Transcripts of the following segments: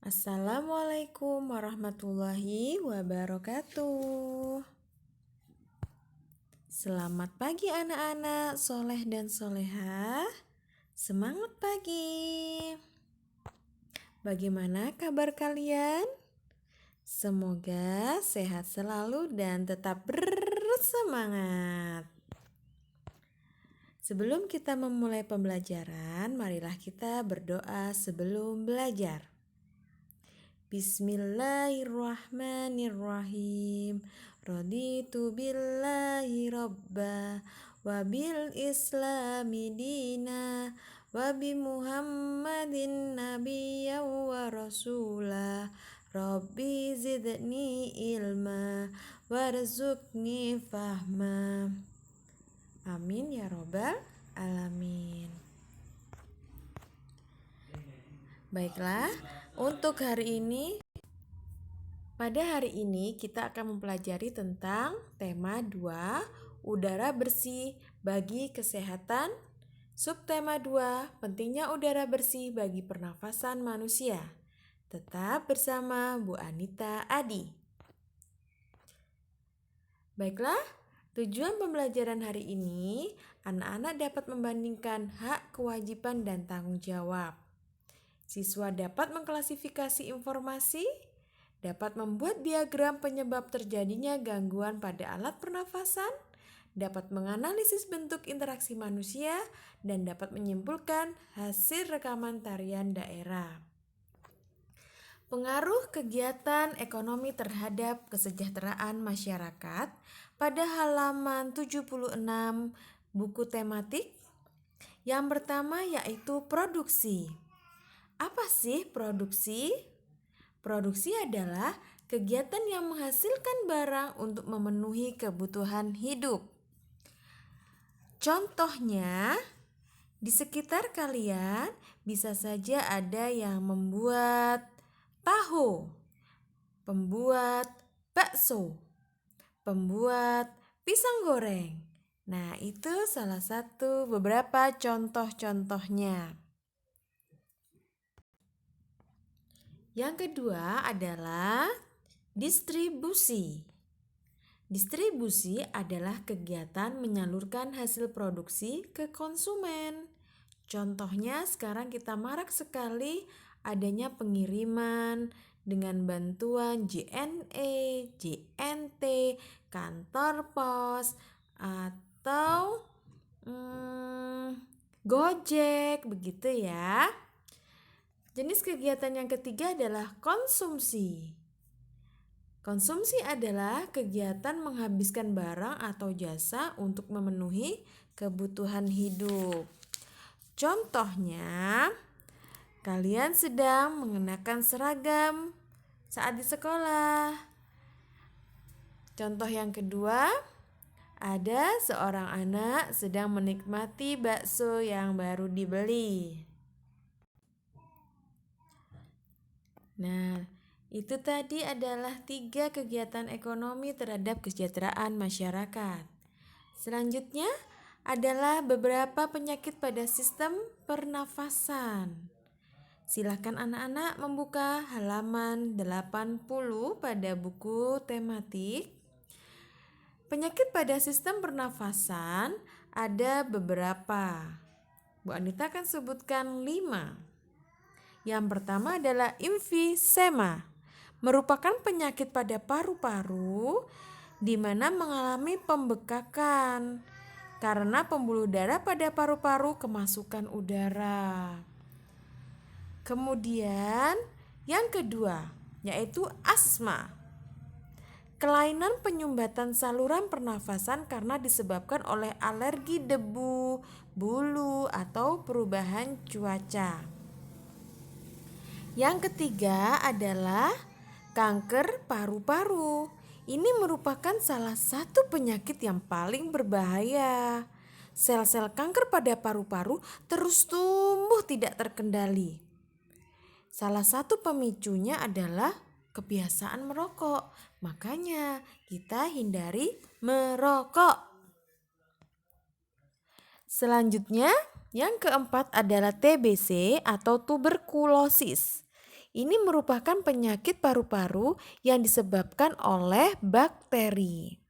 Assalamualaikum warahmatullahi wabarakatuh. Selamat pagi anak-anak soleh dan solehah. Semangat pagi. Bagaimana kabar kalian? Semoga sehat selalu dan tetap bersemangat. Sebelum kita memulai pembelajaran, marilah kita berdoa sebelum belajar. Bismillahirrahmanirrahim. Raditu billahi robba wa bil islami dina wa bi muhammadin nabiyya wa rasulah. Rabbi zidni ilma warzuqni fahma. Amin ya robbal alamin. Baiklah, untuk pada hari ini kita akan mempelajari tentang tema 2, udara bersih bagi kesehatan. Subtema 2, pentingnya udara bersih bagi pernafasan manusia. Tetap bersama Bu Anita Adi. Baiklah, tujuan pembelajaran hari ini, anak-anak dapat membandingkan hak, kewajiban, dan tanggung jawab. Siswa dapat mengklasifikasi informasi, dapat membuat diagram penyebab terjadinya gangguan pada alat pernafasan, dapat menganalisis bentuk interaksi manusia, dan dapat menyimpulkan hasil rekaman tarian daerah. Pengaruh kegiatan ekonomi terhadap kesejahteraan masyarakat pada halaman 76 buku tematik. Yang pertama yaitu produksi. Apa sih produksi? Produksi adalah kegiatan yang menghasilkan barang untuk memenuhi kebutuhan hidup. Contohnya, di sekitar kalian bisa saja ada yang membuat tahu, pembuat bakso, pembuat pisang goreng. Nah, itu salah satu beberapa contoh-contohnya. Yang kedua adalah distribusi. Distribusi adalah kegiatan menyalurkan hasil produksi ke konsumen. Contohnya sekarang kita marak sekali adanya pengiriman dengan bantuan JNE, JNT, kantor pos, atau Gojek, begitu ya. Jenis kegiatan yang ketiga adalah konsumsi. Konsumsi adalah kegiatan menghabiskan barang atau jasa untuk memenuhi kebutuhan hidup. Contohnya, kalian sedang mengenakan seragam saat di sekolah. Contoh yang kedua, ada seorang anak sedang menikmati bakso yang baru dibeli. Nah, itu tadi adalah 3 kegiatan ekonomi terhadap kesejahteraan masyarakat. Selanjutnya adalah beberapa penyakit pada sistem pernafasan. Silakan anak-anak membuka halaman 80 pada buku tematik. Penyakit pada sistem pernafasan ada beberapa. Bu Anita akan sebutkan 5. Yang pertama adalah emfisema, merupakan penyakit pada paru-paru di mana mengalami pembekakan karena pembuluh darah pada paru-paru kemasukan udara. Kemudian yang kedua yaitu asma, kelainan penyumbatan saluran pernafasan karena disebabkan oleh alergi debu, bulu, atau perubahan cuaca. Yang ketiga adalah kanker paru-paru. Ini merupakan salah satu penyakit yang paling berbahaya. Sel-sel kanker pada paru-paru terus tumbuh tidak terkendali. Salah satu pemicunya adalah kebiasaan merokok. Makanya kita hindari merokok. Selanjutnya, yang keempat adalah TBC atau tuberkulosis. Ini merupakan penyakit paru-paru yang disebabkan oleh bakteri.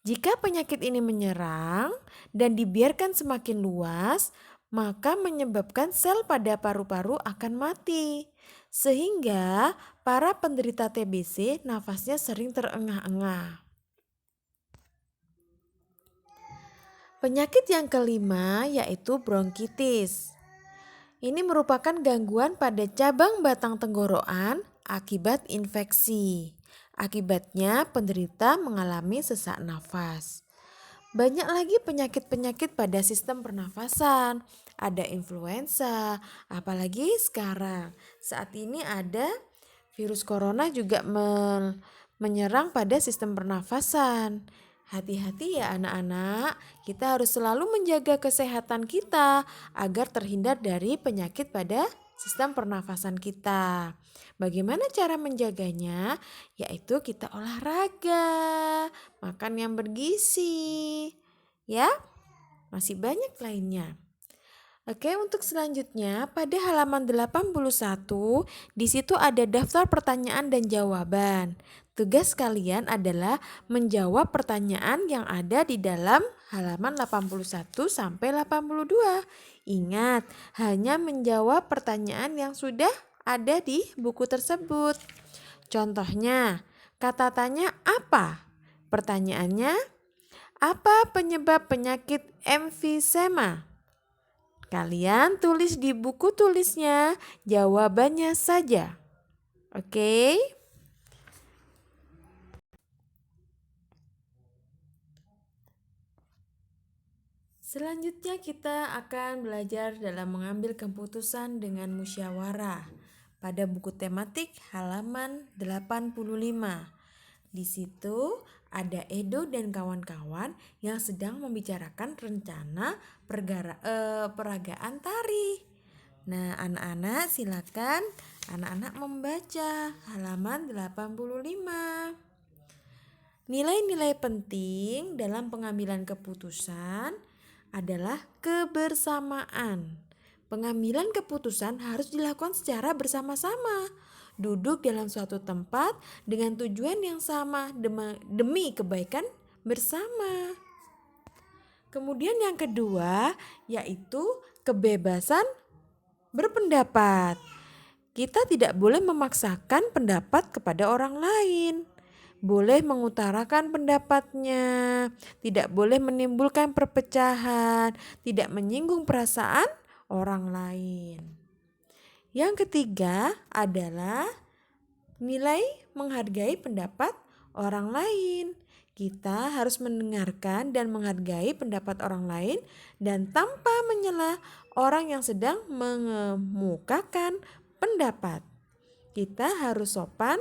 Jika penyakit ini menyerang dan dibiarkan semakin luas, maka menyebabkan sel pada paru-paru akan mati. Sehingga para penderita TBC nafasnya sering terengah-engah. Penyakit yang kelima yaitu bronkitis. Ini merupakan gangguan pada cabang batang tenggorokan akibat infeksi. Akibatnya penderita mengalami sesak nafas. Banyak lagi penyakit-penyakit pada sistem pernafasan. Ada influenza, apalagi sekarang. Saat ini ada virus corona juga menyerang pada sistem pernafasan. Hati-hati ya anak-anak, kita harus selalu menjaga kesehatan kita agar terhindar dari penyakit pada sistem pernafasan kita. Bagaimana cara menjaganya? Yaitu kita olahraga, makan yang bergizi, ya. Masih banyak lainnya. Oke, untuk selanjutnya pada halaman 81 di situ ada daftar pertanyaan dan jawaban. Tugas kalian adalah menjawab pertanyaan yang ada di dalam halaman 81 sampai 82. Ingat, hanya menjawab pertanyaan yang sudah ada di buku tersebut. Contohnya, kata tanya apa? Pertanyaannya, apa penyebab penyakit emfisema? Kalian tulis di buku tulisnya jawabannya saja. Oke? Selanjutnya kita akan belajar dalam mengambil keputusan dengan musyawarah pada buku tematik halaman 85. Di situ ada Edo dan kawan-kawan yang sedang membicarakan rencana peragaan tari. Nah, anak-anak silakan anak-anak membaca halaman 85. Nilai-nilai penting dalam pengambilan keputusan adalah kebersamaan. Pengambilan keputusan harus dilakukan secara bersama-sama. Duduk dalam suatu tempat dengan tujuan yang sama demi kebaikan bersama. Kemudian yang kedua yaitu kebebasan berpendapat. Kita tidak boleh memaksakan pendapat kepada orang lain. Boleh mengutarakan pendapatnya, tidak boleh menimbulkan perpecahan, tidak menyinggung perasaan orang lain. Yang ketiga adalah nilai menghargai pendapat orang lain. Kita harus mendengarkan dan menghargai pendapat orang lain dan tanpa menyela orang yang sedang mengemukakan pendapat. Kita harus sopan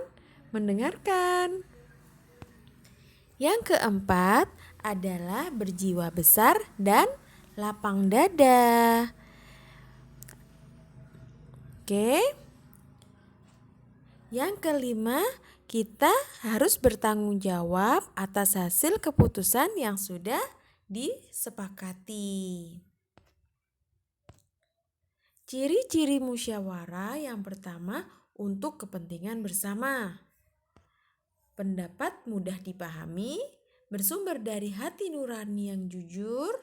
mendengarkan. Yang keempat adalah berjiwa besar dan lapang dada. Oke. Yang kelima, kita harus bertanggung jawab atas hasil keputusan yang sudah disepakati. Ciri-ciri musyawarah yang pertama untuk kepentingan bersama. Pendapat mudah dipahami, bersumber dari hati nurani yang jujur,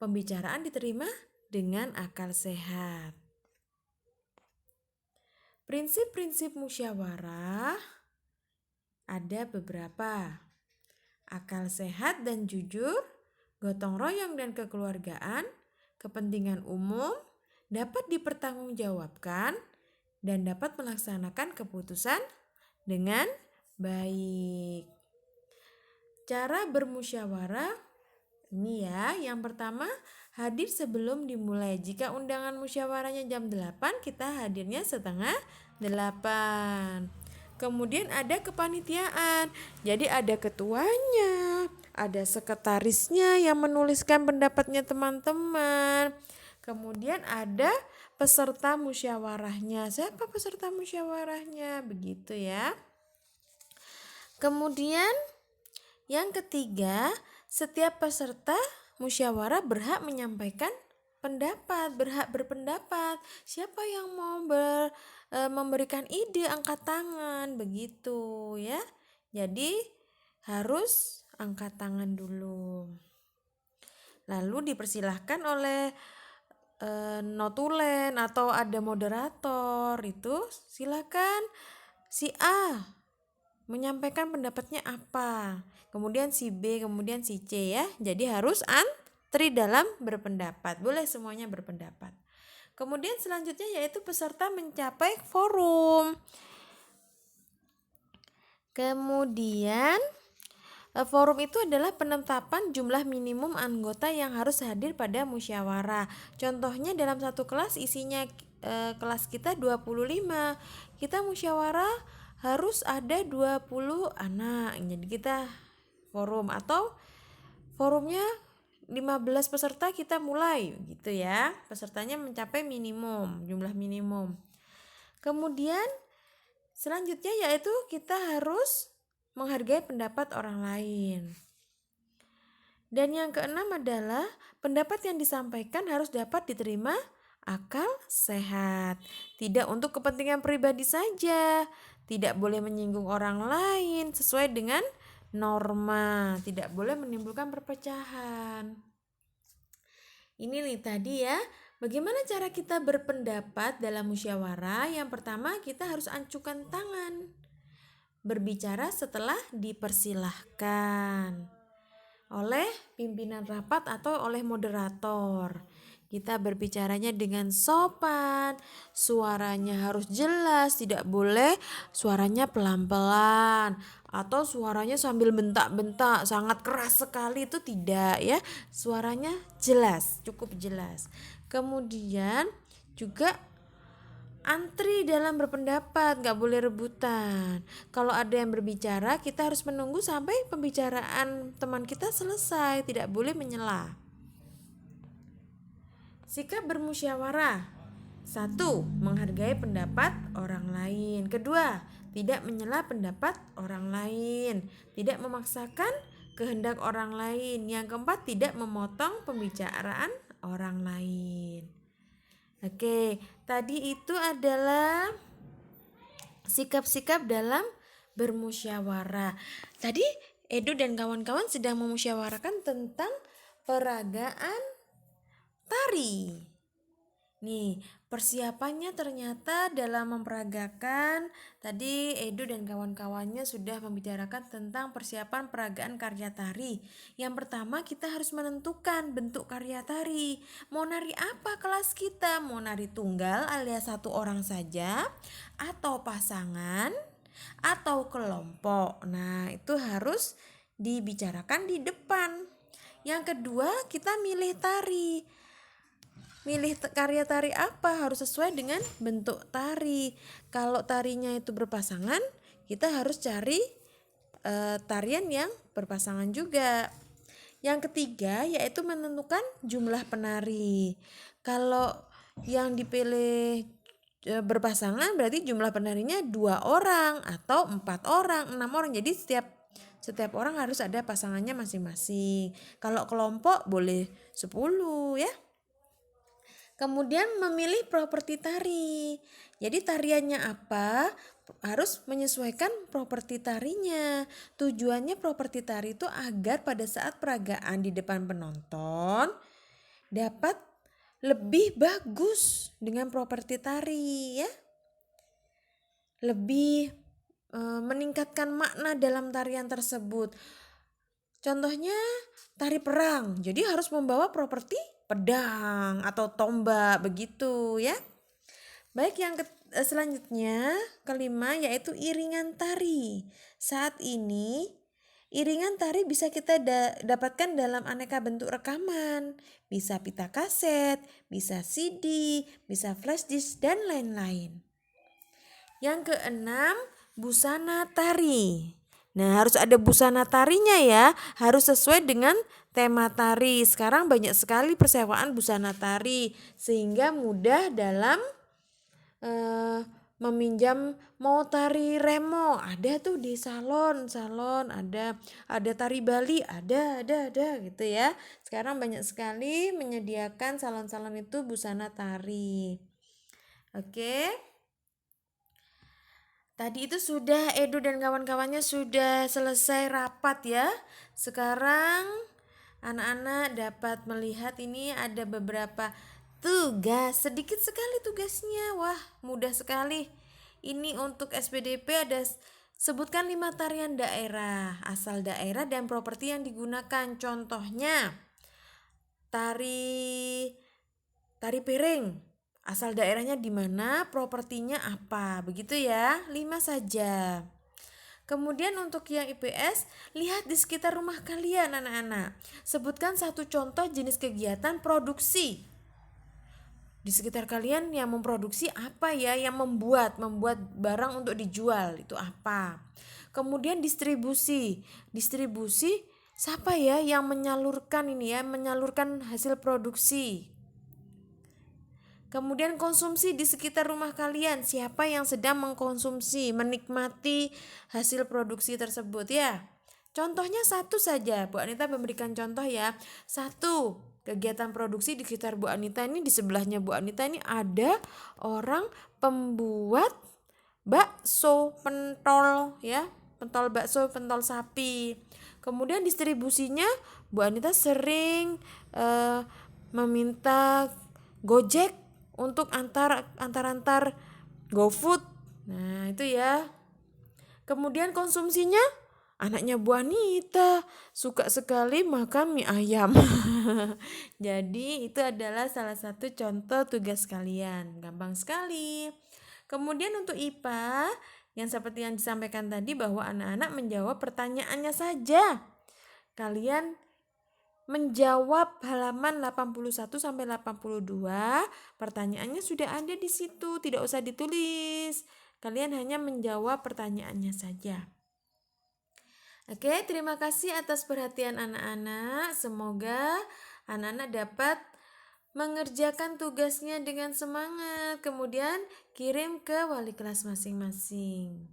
pembicaraan diterima dengan akal sehat. Prinsip-prinsip musyawarah ada beberapa. Akal sehat dan jujur, gotong royong dan kekeluargaan, kepentingan umum, dapat dipertanggungjawabkan, dan dapat melaksanakan keputusan dengan baik. Cara bermusyawarah ini ya, yang pertama hadir sebelum dimulai. Jika undangan musyawarahnya jam 8, kita hadirnya setengah 8. Kemudian ada kepanitiaan. Jadi ada ketuanya, ada sekretarisnya yang menuliskan pendapatnya teman-teman. Kemudian ada peserta musyawarahnya. Siapa peserta musyawarahnya? Begitu ya. Kemudian yang ketiga, setiap peserta musyawarah berhak menyampaikan pendapat, berhak berpendapat. Siapa yang mau memberikan ide, angkat tangan, begitu ya. Jadi harus angkat tangan dulu. Lalu dipersilahkan oleh notulen atau ada moderator, itu silakan si A menyampaikan pendapatnya apa, kemudian si B, kemudian si C ya. Jadi harus antri dalam berpendapat, boleh semuanya berpendapat. Kemudian selanjutnya yaitu peserta mencapai forum. Kemudian forum itu adalah penetapan jumlah minimum anggota yang harus hadir pada musyawarah. Contohnya dalam satu kelas isinya kelas kita 25. Kita musyawarah harus ada 20 anak. Jadi kita forum atau forumnya 15 peserta kita mulai gitu ya. Pesertanya mencapai minimum, jumlah minimum. Kemudian selanjutnya yaitu kita harus menghargai pendapat orang lain. Dan yang keenam adalah pendapat yang disampaikan harus dapat diterima akal sehat. Tidak untuk kepentingan pribadi saja. Tidak boleh menyinggung orang lain sesuai dengan norma. Tidak boleh menimbulkan perpecahan. Ini nih tadi ya. Bagaimana cara kita berpendapat dalam musyawarah? Yang pertama kita harus acukan tangan. Berbicara setelah dipersilahkan oleh pimpinan rapat atau oleh moderator. Kita berbicaranya dengan sopan, suaranya harus jelas, tidak boleh suaranya pelan-pelan atau suaranya sambil bentak-bentak, sangat keras sekali, itu tidak ya. Suaranya jelas, cukup jelas. Kemudian juga antri dalam berpendapat, gak boleh rebutan. Kalau ada yang berbicara, kita harus menunggu sampai pembicaraan teman kita selesai, tidak boleh menyela. Sikap bermusyawarah. 1. Menghargai pendapat orang lain. 2. Tidak menyela pendapat orang lain. Tidak memaksakan kehendak orang lain. Yang keempat, tidak memotong pembicaraan orang lain. Oke, tadi itu adalah sikap-sikap dalam bermusyawarah. Tadi Edu dan kawan-kawan sedang memusyawarahkan tentang peragaan tari. Nih, persiapannya ternyata dalam memperagakan, tadi Edu dan kawan-kawannya sudah membicarakan tentang persiapan peragaan karya tari. Yang pertama kita harus menentukan bentuk karya tari. Mau nari apa kelas kita? Mau nari tunggal alias satu orang saja, atau pasangan, atau kelompok. Nah, itu harus dibicarakan di depan. Yang kedua, kita milih tari. Milih karya tari apa? Harus sesuai dengan bentuk tari. Kalau tarinya itu berpasangan, kita harus cari tarian yang berpasangan juga. Yang ketiga yaitu menentukan jumlah penari. Kalau yang dipilih berpasangan berarti jumlah penarinya 2 orang atau 4 orang, 6 orang. Jadi setiap orang harus ada pasangannya masing-masing. Kalau kelompok boleh 10 ya. Kemudian memilih properti tari. Jadi tariannya apa? Harus menyesuaikan properti tarinya. Tujuannya properti tari itu agar pada saat peragaan di depan penonton dapat lebih bagus dengan properti tari ya. Lebih meningkatkan makna dalam tarian tersebut. Contohnya tari perang, jadi harus membawa properti pedang atau tombak begitu ya. Baik, yang selanjutnya kelima yaitu iringan tari. Saat ini iringan tari bisa kita dapatkan dalam aneka bentuk rekaman. Bisa pita kaset, bisa CD, bisa flash disk dan lain-lain. Yang keenam, busana tari. Nah, harus ada busana tarinya ya, harus sesuai dengan tema tari. Sekarang banyak sekali persewaan busana tari sehingga mudah dalam meminjam mau tari remo, ada tuh di salon ada tari Bali, ada gitu ya. Sekarang banyak sekali menyediakan salon-salon itu busana tari. Oke. Tadi itu sudah Edu dan kawan-kawannya sudah selesai rapat ya. Sekarang anak-anak dapat melihat ini ada beberapa tugas, sedikit sekali tugasnya. Wah, mudah sekali. Ini untuk SPDP ada sebutkan 5 tarian daerah, asal daerah dan properti yang digunakan. Contohnya tari piring. Asal daerahnya di mana, propertinya apa. Begitu ya, 5 saja. Kemudian untuk yang IPS, lihat di sekitar rumah kalian anak-anak. Sebutkan satu contoh jenis kegiatan produksi. Di sekitar kalian yang memproduksi apa ya, yang membuat barang untuk dijual, itu apa. Kemudian distribusi. Distribusi siapa ya yang menyalurkan ini ya, menyalurkan hasil produksi. Kemudian konsumsi di sekitar rumah kalian, siapa yang sedang mengkonsumsi, menikmati hasil produksi tersebut ya. Contohnya satu saja, Bu Anita memberikan contoh ya. Satu, kegiatan produksi di sekitar Bu Anita ini, di sebelahnya Bu Anita ini ada orang pembuat bakso pentol ya, pentol bakso, pentol sapi. Kemudian distribusinya Bu Anita sering meminta Gojek untuk antar GoFood. Nah, itu ya. Kemudian konsumsinya anaknya Bu Anita suka sekali makan mie ayam. Jadi itu adalah salah satu contoh tugas kalian. Gampang sekali. Kemudian untuk IPA yang seperti yang disampaikan tadi bahwa anak-anak menjawab pertanyaannya saja. Kalian menjawab halaman 81 sampai 82, pertanyaannya sudah ada di situ, tidak usah ditulis. Kalian hanya menjawab pertanyaannya saja. Oke, terima kasih atas perhatian anak-anak. Semoga anak-anak dapat mengerjakan tugasnya dengan semangat, kemudian kirim ke wali kelas masing-masing.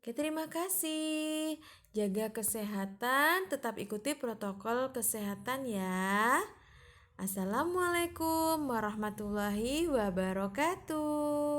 Oke, terima kasih. Jaga kesehatan, tetap ikuti protokol kesehatan ya. Assalamualaikum warahmatullahi wabarakatuh.